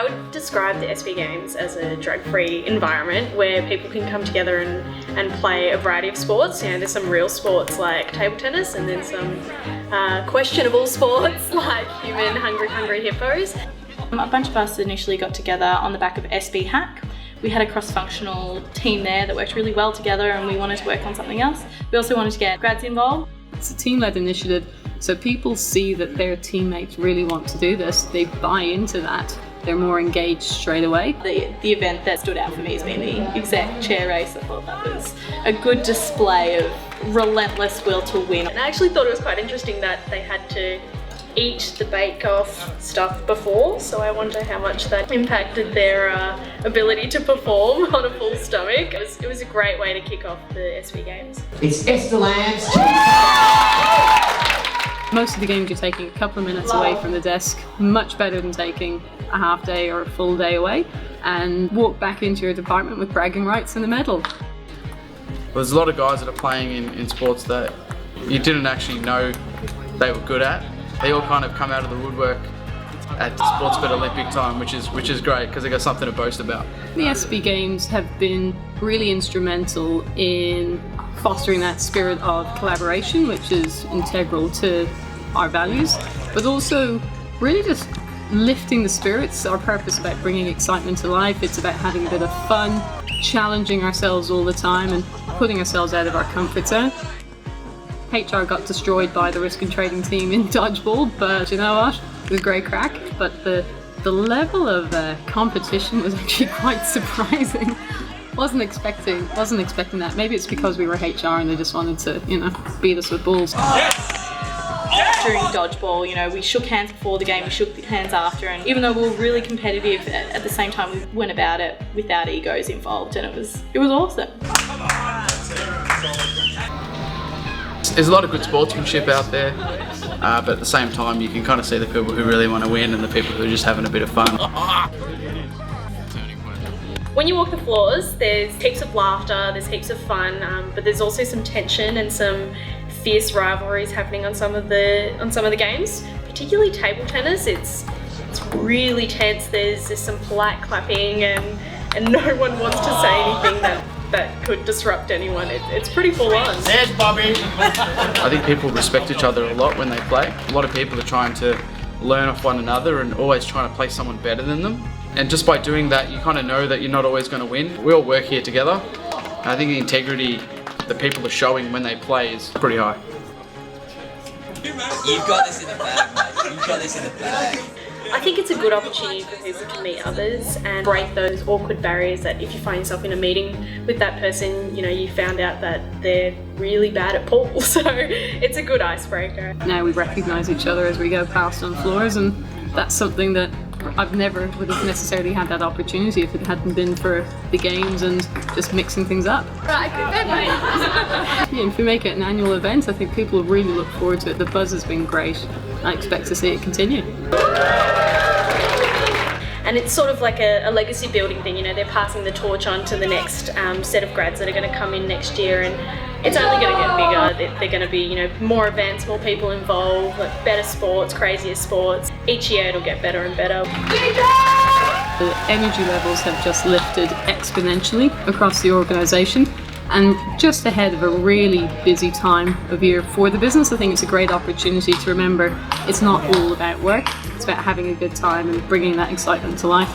would describe the SB Games as a drug-free environment where people can come together and play a variety of sports. You know, there's some real sports like table tennis, and then some questionable sports like human hungry hippos. A bunch of us initially got together on the back of SB Hack. We had a cross-functional team there that worked really well together, and we wanted to work on something else. We also wanted to get grads involved. It's a team-led initiative, so people see that their teammates really want to do this. They buy into that. They're more engaged straight away. The event that stood out for me has been the exec chair race. I thought that was a good display of relentless will to win. And I actually thought it was quite interesting that they had to eat the bake-off stuff before, so I wonder how much that impacted their ability to perform on a full stomach. It was a great way to kick off the SB Games. It's Estelance. Most of the games you're taking a couple of minutes away from the desk, much better than taking a half day or a full day away, and walk back into your department with bragging rights and a medal. There's a lot of guys that are playing in sports that you didn't actually know they were good at. They all kind of come out of the woodwork at Sportsbet Olympic time, which is great because they got something to boast about. The SB Games have been really instrumental in fostering that spirit of collaboration, which is integral to our values, but also really just lifting the spirits. Our purpose about bringing excitement to life. It's about having a bit of fun, challenging ourselves all the time and putting ourselves out of our comfort zone. HR got destroyed by the risk and trading team in dodgeball, but you know what? It was a great crack. But the level of competition was actually quite surprising. Wasn't expecting that. Maybe it's because we were HR and they just wanted to, beat us with balls. During dodgeball, we shook hands before the game, we shook hands after, and even though we were really competitive, at the same time we went about it without egos involved, and it was awesome. There's a lot of good sportsmanship out there, but at the same time you can kind of see the people who really want to win and the people who are just having a bit of fun. When you walk the floors, there's heaps of laughter, there's heaps of fun, but there's also some tension and some fierce rivalries happening on some of the games. Particularly table tennis, it's really tense. There's some polite clapping and no one wants to say anything that could disrupt anyone. It's pretty full on. There's Bobby. I think people respect each other a lot when they play. A lot of people are trying to learn off one another and always trying to play someone better than them. And just by doing that, you kind of know that you're not always going to win. We all work here together. And I think the integrity that people are showing when they play is pretty high. You've got this in the bag, mate. You've got this in the bag. I think it's a good opportunity for people to meet others and break those awkward barriers that if you find yourself in a meeting with that person, you found out that they're really bad at pool. So it's a good icebreaker. Now we recognise each other as we go past on floors, and that's something that I've never would have necessarily had that opportunity if it hadn't been for the games and just mixing things up. If we make it an annual event, I think people will really look forward to it. The buzz has been great. I expect to see it continue. And it's sort of like a legacy building thing, they're passing the torch on to the next set of grads that are going to come in next year, and it's only going to get bigger. They're going to be, more events, more people involved, like better sports, crazier sports. Each year it'll get better and better. The energy levels have just lifted exponentially across the organisation, and just ahead of a really busy time of year for the business. I think it's a great opportunity to remember it's not all about work, it's about having a good time and bringing that excitement to life.